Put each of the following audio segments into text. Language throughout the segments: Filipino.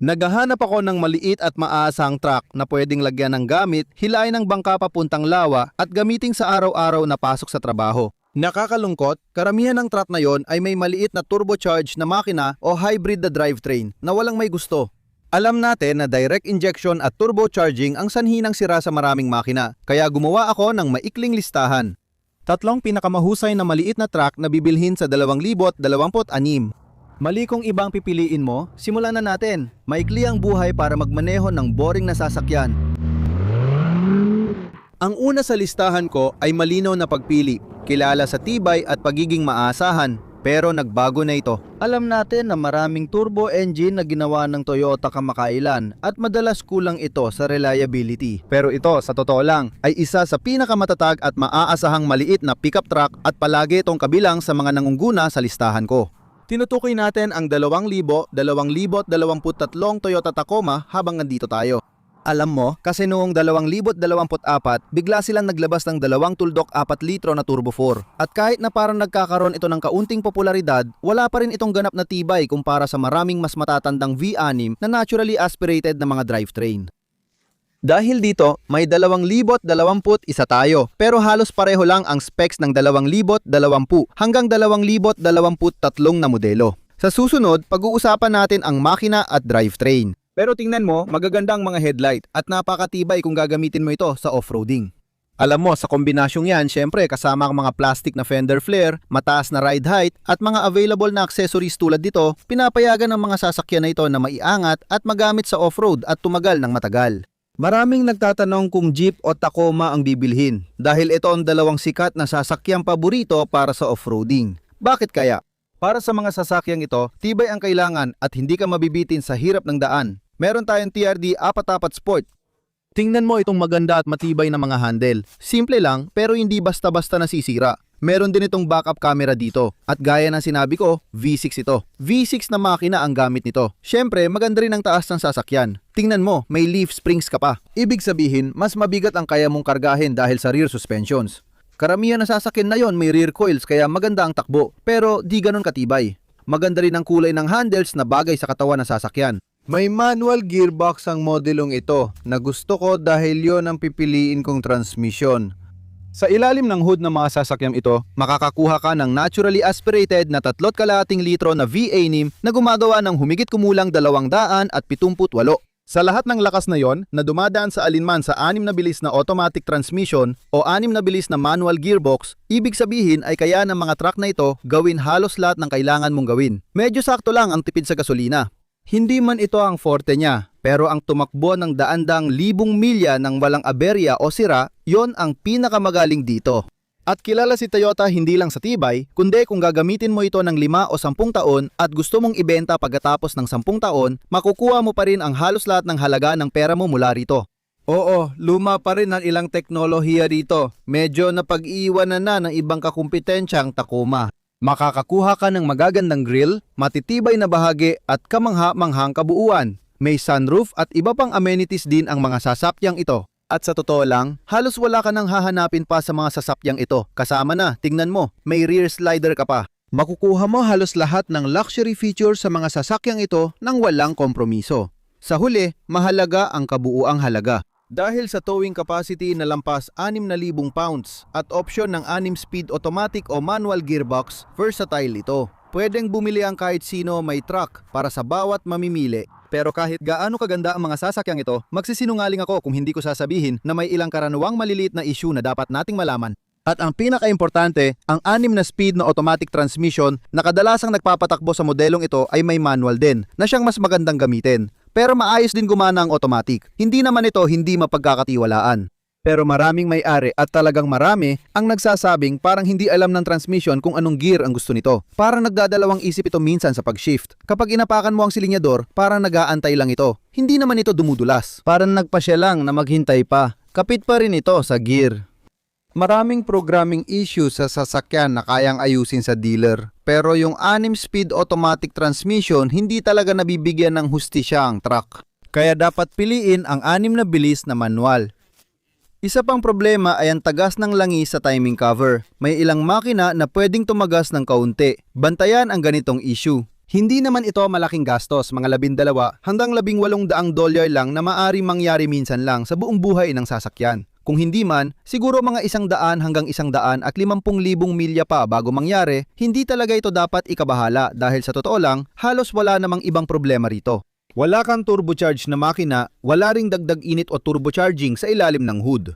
Naghahanap ako ng maliit at maasang truck na pwedeng lagyan ng gamit, hilain ng bangka papuntang lawa at gamitin sa araw-araw na pasok sa trabaho. Nakakalungkot, karamihan ng truck na yon ay may maliit na turbocharged na makina o hybrid na drivetrain na walang may gusto. Alam natin na direct injection at turbocharging ang sanhi ng sira sa maraming makina, kaya gumawa ako ng maikling listahan. Tatlong pinakamahusay na maliit na truck na bibilhin sa 2026. Mali kung ibang pipiliin mo, simulan na natin. Maikli ang buhay para magmaneho ng boring na sasakyan. Ang una sa listahan ko ay malinaw na pagpili, kilala sa tibay at pagiging maasahan, pero nagbago na ito. Alam natin na maraming turbo engine na ginawa ng Toyota kamakailan at madalas kulang ito sa reliability. Pero ito, sa totoo lang, ay isa sa pinakamatatag at maaasahang maliit na pickup truck at palagi itong kabilang sa mga nangungguna sa listahan ko. Tinutukoy natin ang 2023 Toyota Tacoma habang nandito tayo. Alam mo, kasi noong 2024, bigla silang naglabas ng dalawang tuldok 4 litro na Turbo 4. At kahit na parang nagkakaroon ito ng kaunting popularidad, wala pa rin itong ganap na tibay kumpara sa maraming mas matatandang V6 na naturally aspirated na mga drivetrain. Dahil dito, may 2021 tayo, pero halos pareho lang ang specs ng 2020 hanggang 2023 na modelo. Sa susunod, pag-uusapan natin ang makina at drivetrain. Pero tingnan mo, magaganda ang mga headlight at napakatibay kung gagamitin mo ito sa off-roading. Alam mo, sa kombinasyong yan, syempre kasama ang mga plastic na fender flare, mataas na ride height at mga available na accessories tulad dito, pinapayagan ng mga sasakyan na ito na maiangat at magamit sa off-road at tumagal ng matagal. Maraming nagtatanong kung Jeep o Tacoma ang bibilhin dahil ito ang dalawang sikat na sasakyang paborito para sa off-roading. Bakit kaya? Para sa mga sasakyang ito, tibay ang kailangan at hindi ka mabibitin sa hirap ng daan. Meron tayong TRD 4x4 Sport. Tingnan mo itong maganda at matibay na mga handle. Simple lang pero hindi basta-basta nasisira. Meron din itong backup camera dito. At gaya ng sinabi ko, V6 ito. V6 na makina ang gamit nito. Syempre, maganda rin ang taas ng sasakyan. Tingnan mo, may leaf springs ka pa. Ibig sabihin, mas mabigat ang kaya mong kargahin dahil sa rear suspensions. Karamihan na sasakyan na yon may rear coils kaya maganda ang takbo. Pero di ganun katibay. Maganda rin ang kulay ng handles na bagay sa katawan ng sasakyan. May manual gearbox ang modelong ito na gusto ko dahil yon ang pipiliin kong transmission. Sa ilalim ng hood ng mga sasakyang ito, makakakuha ka ng naturally aspirated na 3.2 litro na V6 na gumagawa ng humigit kumulang 278. Sa lahat ng lakas na yon na dumadaan sa alinman sa 6 na bilis na automatic transmission o 6 na bilis na manual gearbox, ibig sabihin ay kaya ng mga truck na ito gawin halos lahat ng kailangan mong gawin. Medyo sakto lang ang tipid sa gasolina. Hindi man ito ang forte niya, pero ang tumakbo ng daan-daang libong milya ng walang aberya o sira, yon ang pinakamagaling dito. At kilala si Toyota hindi lang sa tibay, kundi kung gagamitin mo ito ng 5 o 10 taon at gusto mong ibenta pagkatapos ng 10 taon, makukuha mo pa rin ang halos lahat ng halaga ng pera mo mula rito. Oo, luma pa rin ang ilang teknolohiya dito. Medyo napag-iiwanan na ng ibang kakumpetensyang Tacoma. Makakakuha ka ng magagandang grill, matitibay na bahagi at kamangha-manghang kabuuan. May sunroof at iba pang amenities din ang mga sasakyang ito. At sa totoo lang, halos wala ka nang hahanapin pa sa mga sasakyang ito. Kasama na, tingnan mo, may rear slider ka pa. Makukuha mo halos lahat ng luxury features sa mga sasakyang ito nang walang kompromiso. Sa huli, mahalaga ang kabuuang halaga. Dahil sa towing capacity na lampas 6,000 pounds at option ng 6-speed automatic o manual gearbox, versatile ito. Pwedeng bumili ang kahit sino may truck para sa bawat mamimili. Pero kahit gaano kaganda ang mga sasakyang ito, magsisinungaling ako kung hindi ko sasabihin na may ilang karaniwang maliliit na issue na dapat nating malaman. At ang pinaka-importante, ang 6 na speed na automatic transmission na kadalasang nagpapatakbo sa modelong ito ay may manual din na siyang mas magandang gamitin. Pero maayos din gumana ang automatic. Hindi naman ito hindi mapagkakatiwalaan. Pero maraming may-ari at talagang marami ang nagsasabing parang hindi alam ng transmission kung anong gear ang gusto nito. Parang nagdadalawang isip ito minsan sa pag-shift. Kapag inapakan mo ang silinyador, parang nag-aantay lang ito. Hindi naman ito dumudulas. Parang nagpasya lang na maghintay pa. Kapit pa rin ito sa gear. Maraming programming issues sa sasakyan na kayang ayusin sa dealer. Pero yung 6-speed automatic transmission hindi talaga nabibigyan ng hustisya ang truck. Kaya dapat piliin ang 6 na bilis na manual. Isa pang problema ay ang tagas ng langis sa timing cover. May ilang makina na pwedeng tumagas ng kaunti. Bantayan ang ganitong issue. Hindi naman ito malaking gastos, mga 12 hanggang $1,800 lang na maaring mangyari minsan lang sa buong buhay ng sasakyan. Kung hindi man, siguro mga 100 hanggang 150,000 milya pa bago mangyari, hindi talaga ito dapat ikabahala dahil sa totoo lang, halos wala namang ibang problema rito. Wala kang turbocharge na makina, wala ring dagdag init o turbocharging sa ilalim ng hood.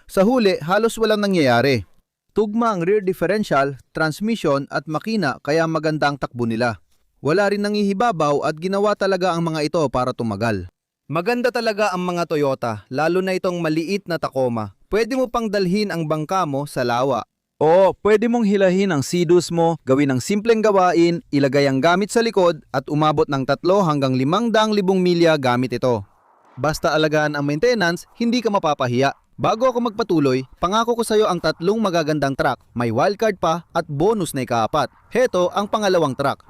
Sa huli, halos walang nangyayari. Tugma ang rear differential, transmission at makina kaya maganda ang takbo nila. Wala rin nangihibabaw at ginawa talaga ang mga ito para tumagal. Maganda talaga ang mga Toyota, lalo na itong maliit na Tacoma. Pwede mo pang dalhin ang bangka mo sa lawa. Oo, pwede mong hilahin ang Sea-Doo mo, gawin ng simpleng gawain, ilagay ang gamit sa likod at umabot ng 3 hanggang 500,000 milya gamit ito. Basta alagaan ang maintenance, hindi ka mapapahiya. Bago ako magpatuloy, pangako ko sa iyo ang 3 magagandang truck, may wildcard pa at bonus na ika-4. Heto ang pangalawang truck.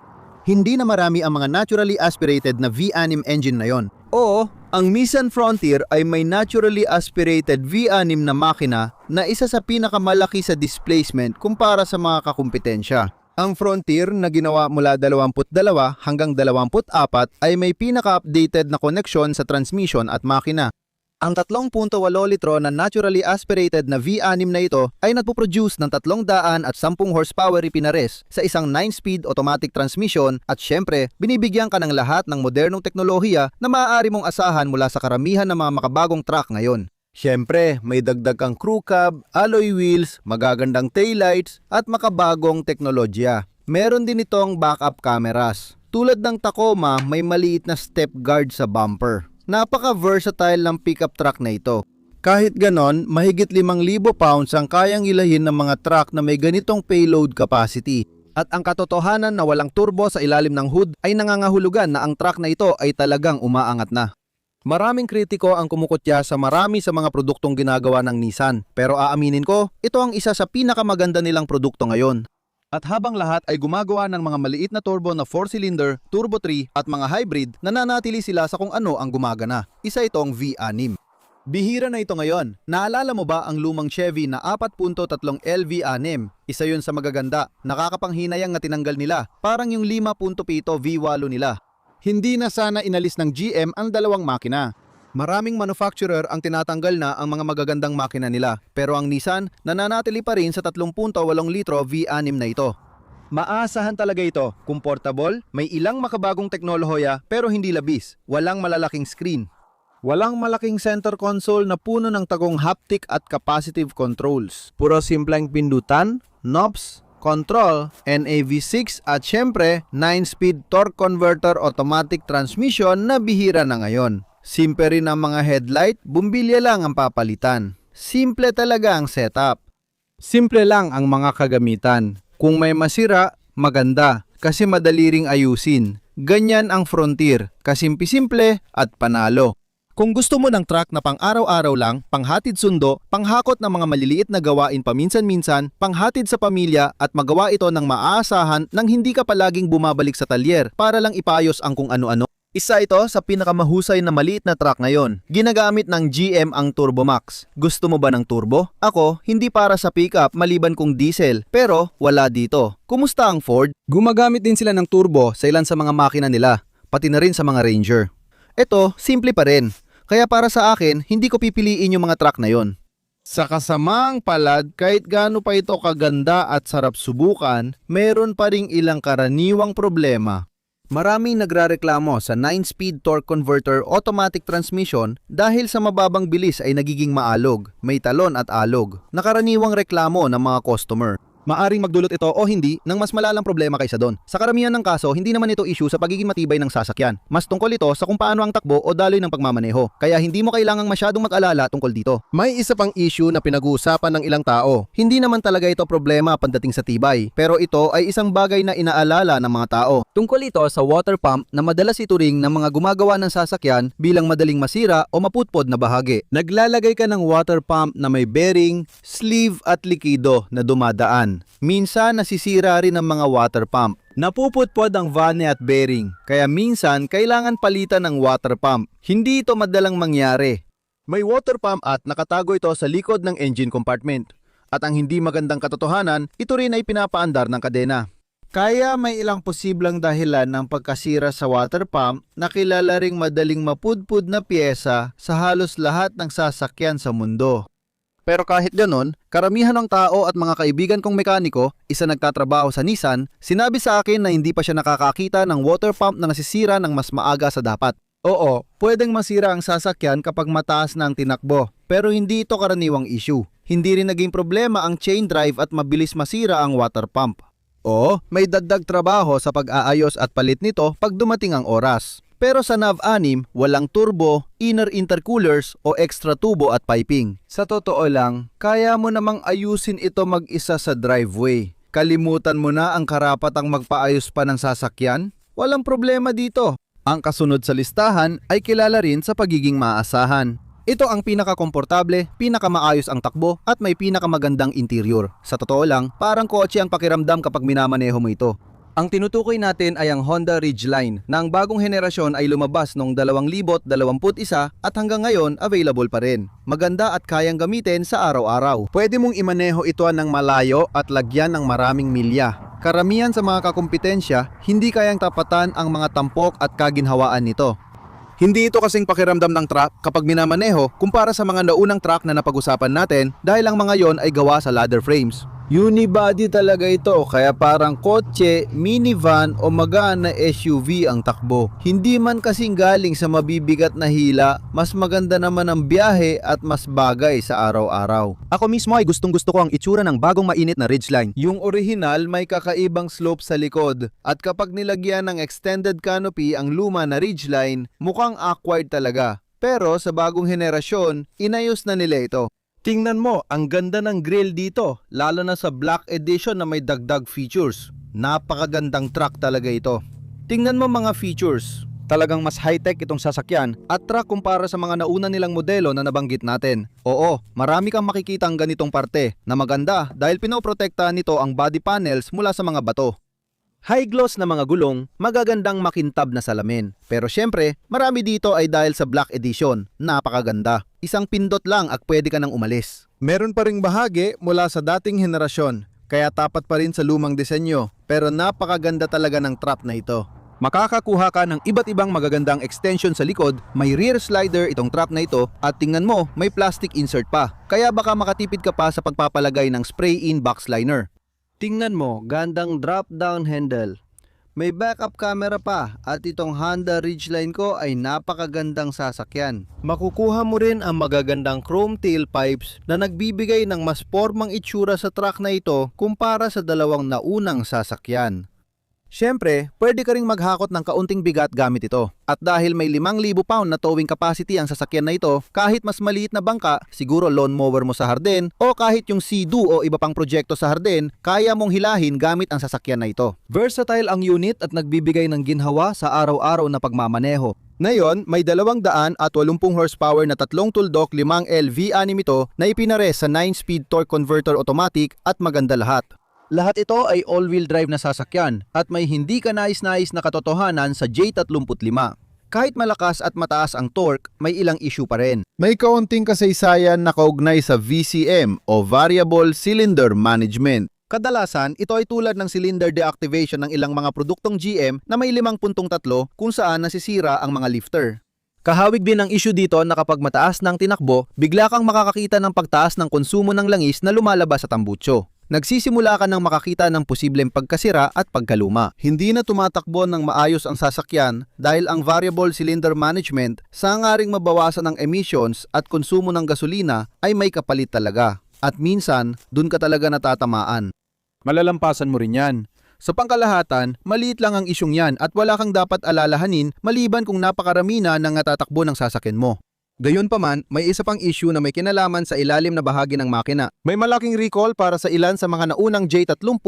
Hindi na marami ang mga naturally aspirated na V6 engine na yon. Oo, ang Nissan Frontier ay may naturally aspirated V6 na makina na isa sa pinakamalaki sa displacement kumpara sa mga kakumpetensya. Ang Frontier na ginawa mula 22 hanggang 24 ay may pinaka-updated na koneksyon sa transmission at makina. Ang 3.8 litro na naturally aspirated na V6 na ito ay nagpo-produce ng 310 horsepower pinares sa isang 9-speed automatic transmission at syempre, binibigyan ka ng lahat ng modernong teknolohiya na maaari mong asahan mula sa karamihan ng mga makabagong truck ngayon. Syempre, may dagdag kang crew cab, alloy wheels, magagandang taillights at makabagong teknolohiya. Meron din itong backup cameras. Tulad ng Tacoma, may maliit na step guard sa bumper. Napaka-versatile ng pickup truck na ito. Kahit ganon, mahigit 5,000 pounds ang kayang ilahin ng mga truck na may ganitong payload capacity. At ang katotohanan na walang turbo sa ilalim ng hood ay nangangahulugan na ang truck na ito ay talagang umaangat na. Maraming kritiko ang kumukutya sa marami sa mga produktong ginagawa ng Nissan. Pero aaminin ko, ito ang isa sa pinakamaganda nilang produkto ngayon. At habang lahat ay gumagawa ng mga maliit na turbo na 4-cylinder, turbo 3 at mga hybrid, nananatili sila sa kung ano ang gumagana. Isa itong V6. Bihira na ito ngayon. Naalala mo ba ang lumang Chevy na 4.3L V6? Isa yun sa magaganda. Nakakapanghinayang na tinanggal nila. Parang yung 5.7 V8 nila. Hindi na sana inalis ng GM ang dalawang makina. Maraming manufacturer ang tinatanggal na ang mga magagandang makina nila, pero ang Nissan nananatili pa rin sa 3.8 litro V6 na ito. Maasahan talaga ito, comfortable, may ilang makabagong teknolohiya pero hindi labis, walang malalaking screen. Walang malaking center console na puno ng tagong haptic at capacitive controls. Puro simpleng pindutan, knobs, control, NAV6 at syempre 9-speed torque converter automatic transmission na bihira na ngayon. Simple rin ang mga headlight, bumbilya lang ang papalitan. Simple talaga ang setup. Simple lang ang mga kagamitan. Kung may masira, maganda kasi madali ring ayusin. Ganyan ang Frontier, kasimple-simple at panalo. Kung gusto mo ng truck na pang araw-araw lang, panghatid sundo, panghakot ng mga maliliit na gawain paminsan-minsan, panghatid sa pamilya at magawa ito ng maaasahan nang hindi ka palaging bumabalik sa talyer para lang ipayos ang kung ano-ano. Isa ito sa pinakamahusay na maliit na truck ngayon. Ginagamit ng GM ang Turbo Max. Gusto mo ba ng turbo? Ako, hindi para sa pickup maliban kung diesel, pero wala dito. Kumusta ang Ford? Gumagamit din sila ng turbo sa ilan sa mga makina nila, pati na rin sa mga Ranger. Ito, simple pa rin. Kaya para sa akin, hindi ko pipiliin yung mga truck na yon. Sa kasamaang palad, kahit gaano pa ito kaganda at sarap subukan, meron pa ring ilang karaniwang problema. Maraming nagrareklamo sa 9-speed torque converter automatic transmission dahil sa mababang bilis ay nagiging maalog, may talon at alog. Nakaraniwang reklamo ng mga customer. Maaring magdulot ito o hindi ng mas malalang problema kaysa doon. Sa karamihan ng kaso, hindi naman ito issue sa pagiging matibay ng sasakyan. Mas tungkol ito sa kung paano ang takbo o daloy ng pagmamaneho. Kaya hindi mo kailangang masyadong mag-alala tungkol dito. May isa pang issue na pinag-uusapan ng ilang tao. Hindi naman talaga ito problema pagdating sa tibay, pero ito ay isang bagay na inaalala ng mga tao. Tungkol ito sa water pump na madalas ituring ng mga gumagawa ng sasakyan bilang madaling masira o maputpod na bahagi. Naglalagay ka ng water pump na may bearing, sleeve at likido na dumadaan. Minsan nasisira rin ang mga water pump. Napuputpod ang vane at bearing, kaya minsan kailangan palitan ng water pump. Hindi ito madalang mangyari. May water pump at nakatago ito sa likod ng engine compartment. At ang hindi magandang katotohanan, ito rin ay pinapaandar ng kadena. Kaya may ilang posibleng dahilan ng pagkasira sa water pump na kilala ring madaling mapudpud na piyesa sa halos lahat ng sasakyan sa mundo. Pero kahit ganon, karamihan ng tao at mga kaibigan kong mekaniko, isa nagtatrabaho sa Nissan, sinabi sa akin na hindi pa siya nakakakita ng water pump na nasisira ng mas maaga sa dapat. Oo, pwedeng masira ang sasakyan kapag mataas na ang tinakbo, pero hindi ito karaniwang issue. Hindi rin naging problema ang chain drive at mabilis masira ang water pump. Oo, may dagdag trabaho sa pag-aayos at palit nito pag dumating ang oras. Pero sa NAV6, walang turbo, inner intercoolers o extra tubo at piping. Sa totoo lang, kaya mo namang ayusin ito mag-isa sa driveway. Kalimutan mo na ang karapatang magpaayos pa ng sasakyan? Walang problema dito. Ang kasunod sa listahan ay kilala rin sa pagiging maasahan. Ito ang pinakakomportable, pinakamaayos ang takbo at may pinakamagandang interior. Sa totoo lang, parang kotse ang pakiramdam kapag minamaneho mo ito. Ang tinutukoy natin ay ang Honda Ridgeline na ang bagong henerasyon ay lumabas noong 2021 at hanggang ngayon available pa rin. Maganda at kayang gamitin sa araw-araw. Pwede mong imaneho ito ng malayo at lagyan ng maraming milya. Karamihan sa mga kakumpetensya, hindi kayang tapatan ang mga tampok at kaginhawaan nito. Hindi ito kasing pakiramdam ng truck kapag minamaneho kumpara sa mga naunang truck na napag-usapan natin dahil ang mga yon ay gawa sa ladder frames. Unibody talaga ito kaya parang kotse, minivan o magaan na SUV ang takbo. Hindi man kasing galing sa mabibigat na hila, mas maganda naman ang biyahe at mas bagay sa araw-araw. Ako mismo ay gustong-gusto ko ang itsura ng bagong mainit na Ridgeline. Yung orihinal may kakaibang slope sa likod at kapag nilagyan ng extended canopy ang luma na Ridgeline, mukhang awkward talaga. Pero sa bagong henerasyon, inayos na nila ito. Tingnan mo, ang ganda ng grill dito, lalo na sa Black Edition na may dagdag features. Napakagandang truck talaga ito. Tingnan mo mga features. Talagang mas high-tech itong sasakyan at truck kumpara sa mga nauna nilang modelo na nabanggit natin. Oo, marami kang makikita ang ganitong parte na maganda dahil pinoprotektahan nito ang body panels mula sa mga bato. High gloss na mga gulong, magagandang makintab na salamin. Pero syempre, marami dito ay dahil sa Black Edition, napakaganda. Isang pindot lang at pwede ka nang umalis. Meron pa ring bahagi mula sa dating henerasyon, kaya tapat pa rin sa lumang disenyo. Pero napakaganda talaga ng trap na ito. Makakakuha ka ng iba't ibang magagandang extension sa likod, may rear slider itong trap na ito at tingnan mo, may plastic insert pa. Kaya baka makatipid ka pa sa pagpapalagay ng spray-in box liner. Tingnan mo, gandang drop-down handle. May backup camera pa at itong Honda Ridgeline ko ay napakagandang sasakyan. Makukuha mo rin ang magagandang chrome tailpipes na nagbibigay ng mas formang itsura sa truck na ito kumpara sa dalawang naunang sasakyan. Siyempre, pwede ka ring maghakot ng kaunting bigat gamit ito. At dahil may 5,000 pound na towing capacity ang sasakyan na ito, kahit mas maliit na bangka, siguro lawnmower mo sa hardin, o kahit yung Sea-Doo o iba pang proyekto sa hardin, kaya mong hilahin gamit ang sasakyan na ito. Versatile ang unit at nagbibigay ng ginhawa sa araw-araw na pagmamaneho. Ngayon, may 280 horsepower na 3 tuldok 5L V6 ito na ipinares sa 9-speed torque converter automatic at maganda lahat. Lahat ito ay all-wheel drive na sasakyan at may hindi ka nais-nais na katotohanan sa J35. Kahit malakas at mataas ang torque, may ilang issue pa rin. May kaunting kasaysayan na kaugnay sa VCM o Variable Cylinder Management. Kadalasan, ito ay tulad ng cylinder deactivation ng ilang mga produktong GM na may 5.3 kung saan nasisira ang mga lifter. Kahawig din ang issue dito na kapag mataas ng tinakbo, bigla kang makakakita ng pagtaas ng konsumo ng langis na lumalabas sa tambutso. Nagsisimula ka ng makakita ng posibleng pagkasira at pagkaluma. Hindi na tumatakbo ng maayos ang sasakyan dahil ang variable cylinder management sa ngaring mabawasan ng emissions at konsumo ng gasolina ay may kapalit talaga. At minsan, dun ka talaga natatamaan. Malalampasan mo rin yan. Sa pangkalahatan, maliit lang ang isyong yan at wala kang dapat alalahanin maliban kung napakarami na ng natatakbo ng sasakyan mo. Gayunpaman, may isa pang issue na may kinalaman sa ilalim na bahagi ng makina. May malaking recall para sa ilan sa mga naunang J35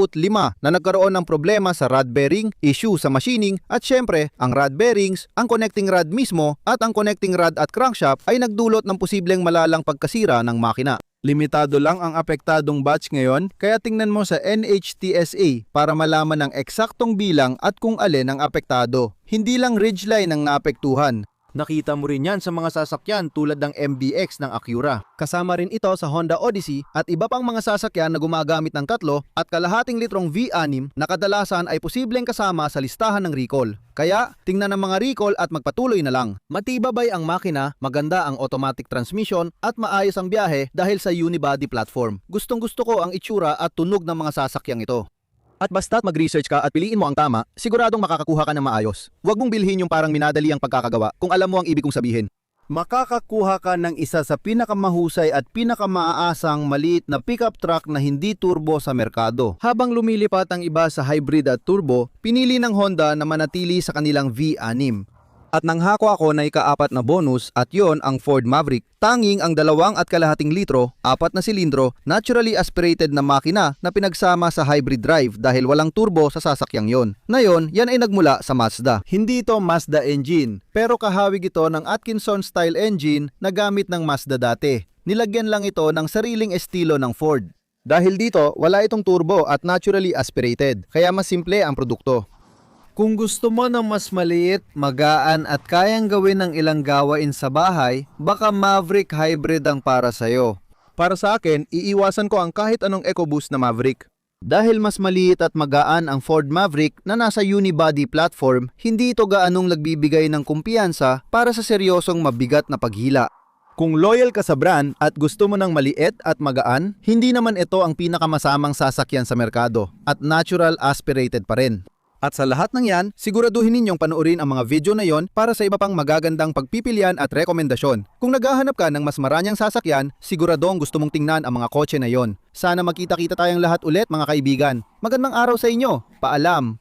na nagkaroon ng problema sa rod bearing, issue sa machining at syempre, ang rod bearings, ang connecting rod mismo at ang connecting rod at crankshaft ay nagdulot ng posibleng malalang pagkasira ng makina. Limitado lang ang apektadong batch ngayon kaya tingnan mo sa NHTSA para malaman ang eksaktong bilang at kung alin ang apektado. Hindi lang Ridgeline ang naapektuhan. Nakita mo rin yan sa mga sasakyan tulad ng MBX ng Acura. Kasama rin ito sa Honda Odyssey at iba pang mga sasakyan na gumagamit ng 3 at kalahating litrong V6 na kadalasan ay posibleng kasama sa listahan ng recall. Kaya, tingnan ang mga recall at magpatuloy na lang. Matibay ang makina, maganda ang automatic transmission at maayos ang biyahe dahil sa unibody platform. Gustong-gusto ko ang itsura at tunog ng mga sasakyang ito. At basta't mag-research ka at piliin mo ang tama, siguradong makakakuha ka ng maayos. Huwag mong bilhin yung parang minadali ang pagkakagawa kung alam mo ang ibig kong sabihin. Makakakuha ka ng isa sa pinakamahusay at pinakamaaasang maliit na pickup truck na hindi turbo sa merkado. Habang lumilipat ang iba sa hybrid at turbo, pinili ng Honda na manatili sa kanilang V6. At nanghako ako na ika-4 na bonus at yon ang Ford Maverick. Tanging ang 2.5 litro, 4 na silindro, naturally aspirated na makina na pinagsama sa hybrid drive dahil walang turbo sa sasakyang yon. Ngayon, yan ay nagmula sa Mazda. Hindi ito Mazda engine, pero kahawig ito ng Atkinson style engine na gamit ng Mazda dati. Nilagyan lang ito ng sariling estilo ng Ford. Dahil dito, wala itong turbo at naturally aspirated, kaya mas simple ang produkto. Kung gusto mo ng mas maliit, magaan at kayang gawin ng ilang gawain sa bahay, baka Maverick Hybrid ang para sa'yo. Para sa akin, iiwasan ko ang kahit anong EcoBoost na Maverick. Dahil mas maliit at magaan ang Ford Maverick na nasa unibody platform, hindi ito gaanong nagbibigay ng kumpiyansa para sa seryosong mabigat na paghila. Kung loyal ka sa brand at gusto mo ng maliit at magaan, hindi naman ito ang pinakamasamang sasakyan sa merkado at natural aspirated pa rin. At sa lahat ng yan, siguraduhin ninyong panoorin ang mga video na yon para sa iba pang magagandang pagpipilian at rekomendasyon. Kung naghahanap ka ng mas maranyang sasakyan, siguradong gusto mong tingnan ang mga kotse na yon. Sana magkita-kita tayong lahat ulit mga kaibigan. Magandang araw sa inyo. Paalam.